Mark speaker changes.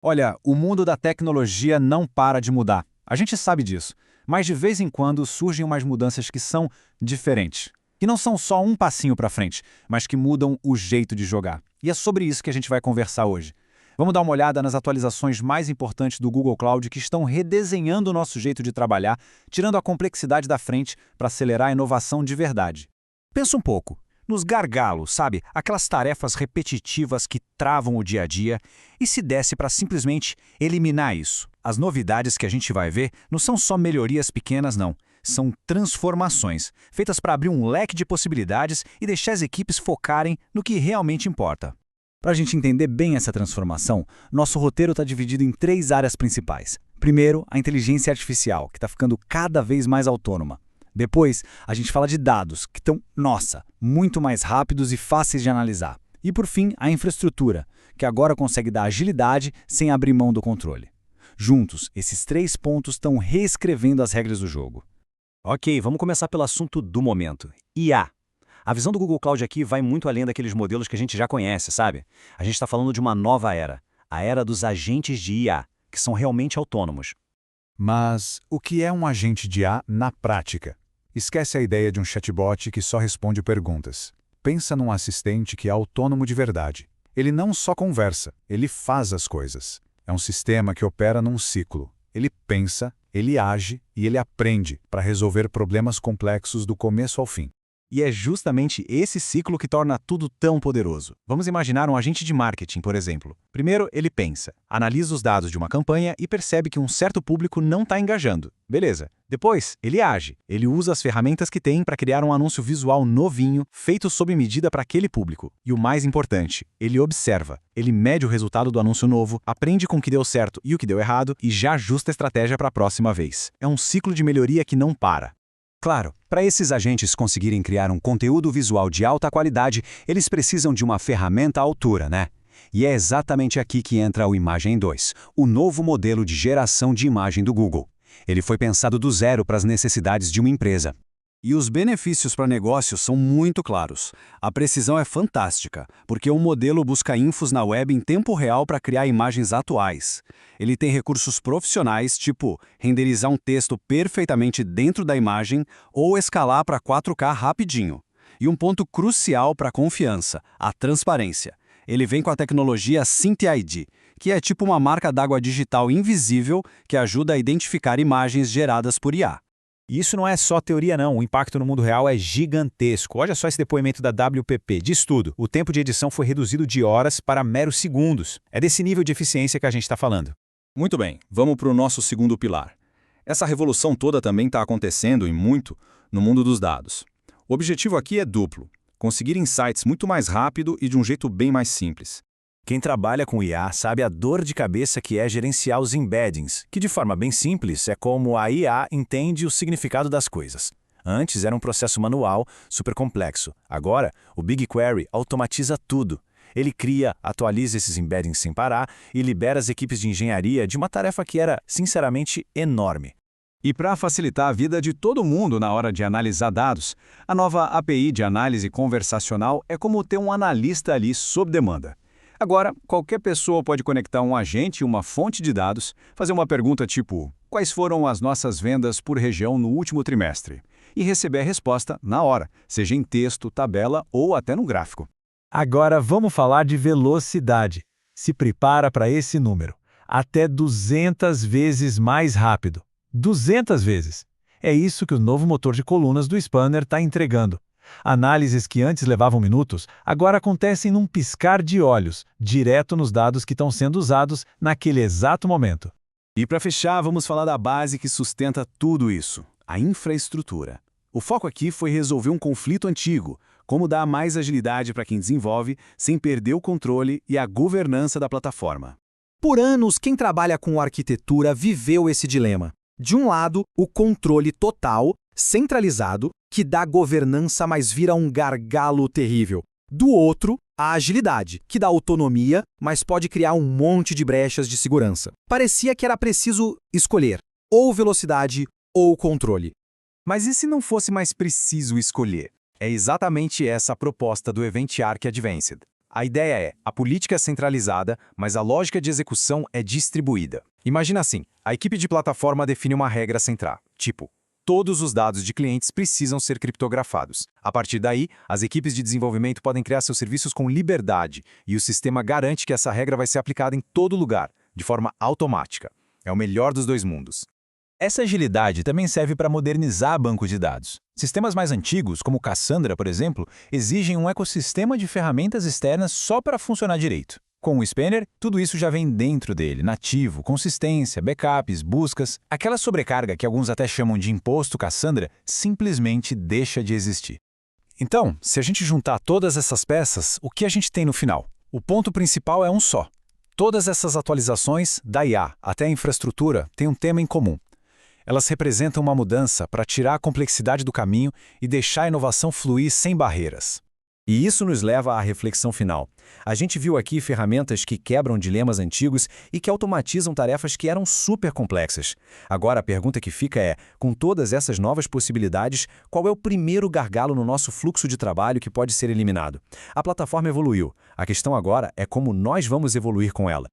Speaker 1: Olha, o mundo da tecnologia não para de mudar. A gente sabe disso. Mas de vez em quando surgem umas mudanças que são diferentes. Que não são só um passinho para frente, mas que mudam o jeito de jogar. E é sobre isso que a gente vai conversar hoje. Vamos dar uma olhada nas atualizações mais importantes do Google Cloud que estão redesenhando o nosso jeito de trabalhar, tirando a complexidade da frente para acelerar a inovação de verdade.
Speaker 2: Pensa um pouco nos gargalos, sabe? Aquelas tarefas repetitivas que travam o dia a dia. E se desse para simplesmente eliminar isso? As novidades que a gente vai ver não são só melhorias pequenas, não. São transformações, feitas para abrir um leque de possibilidades e deixar as equipes focarem no que realmente importa. Para a gente entender bem essa transformação, nosso roteiro está dividido em 3 áreas principais. Primeiro, a inteligência artificial, que está ficando cada vez mais autônoma. Depois, a gente fala de dados, que estão, muito mais rápidos e fáceis de analisar. E por fim, a infraestrutura, que agora consegue dar agilidade sem abrir mão do controle. Juntos, esses 3 pontos estão reescrevendo as regras do jogo. Ok, vamos começar pelo assunto do momento, IA. A visão do Google Cloud aqui vai muito além daqueles modelos que a gente já conhece, sabe? A gente está falando de uma nova era, a era dos agentes de IA, que são realmente autônomos.
Speaker 3: Mas o que é um agente de IA na prática? Esquece a ideia de um chatbot que só responde perguntas. Pensa num assistente que é autônomo de verdade. Ele não só conversa, ele faz as coisas. É um sistema que opera num ciclo. Ele pensa, ele age e ele aprende para resolver problemas complexos do começo ao fim.
Speaker 2: E é justamente esse ciclo que torna tudo tão poderoso. Vamos imaginar um agente de marketing, por exemplo. Primeiro, ele pensa, analisa os dados de uma campanha e percebe que um certo público não está engajando. Beleza. Depois, ele age. Ele usa as ferramentas que tem para criar um anúncio visual novinho, feito sob medida para aquele público. E o mais importante, ele observa. Ele mede o resultado do anúncio novo, aprende com o que deu certo e o que deu errado e já ajusta a estratégia para a próxima vez. É um ciclo de melhoria que não para. Claro, para esses agentes conseguirem criar um conteúdo visual de alta qualidade, eles precisam de uma ferramenta à altura, né? E é exatamente aqui que entra o Imagen 2, o novo modelo de geração de imagem do Google. Ele foi pensado do zero para as necessidades de uma empresa. E os benefícios para negócios são muito claros. A precisão é fantástica, porque o modelo busca infos na web em tempo real para criar imagens atuais. Ele tem recursos profissionais, tipo renderizar um texto perfeitamente dentro da imagem ou escalar para 4K rapidinho. E um ponto crucial para a confiança, a transparência. Ele vem com a tecnologia SynthID, que é tipo uma marca d'água digital invisível que ajuda a identificar imagens geradas por IA.
Speaker 4: E isso não é só teoria não, o impacto no mundo real é gigantesco. Olha só esse depoimento da WPP, diz tudo. O tempo de edição foi reduzido de horas para meros segundos. É desse nível de eficiência que a gente está falando.
Speaker 5: Muito bem, vamos para o nosso segundo pilar. Essa revolução toda também está acontecendo, e muito, no mundo dos dados. O objetivo aqui é duplo: conseguir insights muito mais rápido e de um jeito bem mais simples.
Speaker 2: Quem trabalha com IA sabe a dor de cabeça que é gerenciar os embeddings, que de forma bem simples é como a IA entende o significado das coisas. Antes era um processo manual, super complexo. Agora, o BigQuery automatiza tudo. Ele cria, atualiza esses embeddings sem parar e libera as equipes de engenharia de uma tarefa que era, sinceramente, enorme.
Speaker 1: E para facilitar a vida de todo mundo na hora de analisar dados, a nova API de análise conversacional é como ter um analista ali sob demanda. Agora, qualquer pessoa pode conectar um agente e uma fonte de dados, fazer uma pergunta tipo: quais foram as nossas vendas por região no último trimestre? E receber a resposta na hora, seja em texto, tabela ou até no gráfico.
Speaker 6: Agora vamos falar de velocidade. Se prepara para esse número. Até 200 vezes mais rápido. 200 vezes. É isso que o novo motor de colunas do Spanner está entregando. Análises que antes levavam minutos, agora acontecem num piscar de olhos, direto nos dados que estão sendo usados naquele exato momento.
Speaker 2: E para fechar, vamos falar da base que sustenta tudo isso, a infraestrutura. O foco aqui foi resolver um conflito antigo, como dar mais agilidade para quem desenvolve, sem perder o controle e a governança da plataforma.
Speaker 7: Por anos, quem trabalha com arquitetura viveu esse dilema. De um lado, o controle total, centralizado, que dá governança, mas vira um gargalo terrível. Do outro, a agilidade, que dá autonomia, mas pode criar um monte de brechas de segurança. Parecia que era preciso escolher, ou velocidade ou controle.
Speaker 2: Mas e se não fosse mais preciso escolher? É exatamente essa a proposta do Event Arc Advanced. A ideia é, a política é centralizada, mas a lógica de execução é distribuída. Imagina assim, a equipe de plataforma define uma regra central, tipo, todos os dados de clientes precisam ser criptografados. A partir daí, as equipes de desenvolvimento podem criar seus serviços com liberdade, e o sistema garante que essa regra vai ser aplicada em todo lugar, de forma automática. É o melhor dos dois mundos.
Speaker 4: Essa agilidade também serve para modernizar bancos de dados. Sistemas mais antigos, como Cassandra, por exemplo, exigem um ecossistema de ferramentas externas só para funcionar direito. Com o Spanner, tudo isso já vem dentro dele, nativo, consistência, backups, buscas. Aquela sobrecarga que alguns até chamam de imposto Cassandra simplesmente deixa de existir.
Speaker 1: Então, se a gente juntar todas essas peças, o que a gente tem no final? O ponto principal é um só. Todas essas atualizações, da IA até a infraestrutura, têm um tema em comum. Elas representam uma mudança para tirar a complexidade do caminho e deixar a inovação fluir sem barreiras.
Speaker 2: E isso nos leva à reflexão final. A gente viu aqui ferramentas que quebram dilemas antigos e que automatizam tarefas que eram super complexas. Agora a pergunta que fica é, com todas essas novas possibilidades, qual é o primeiro gargalo no nosso fluxo de trabalho que pode ser eliminado? A plataforma evoluiu. A questão agora é como nós vamos evoluir com ela.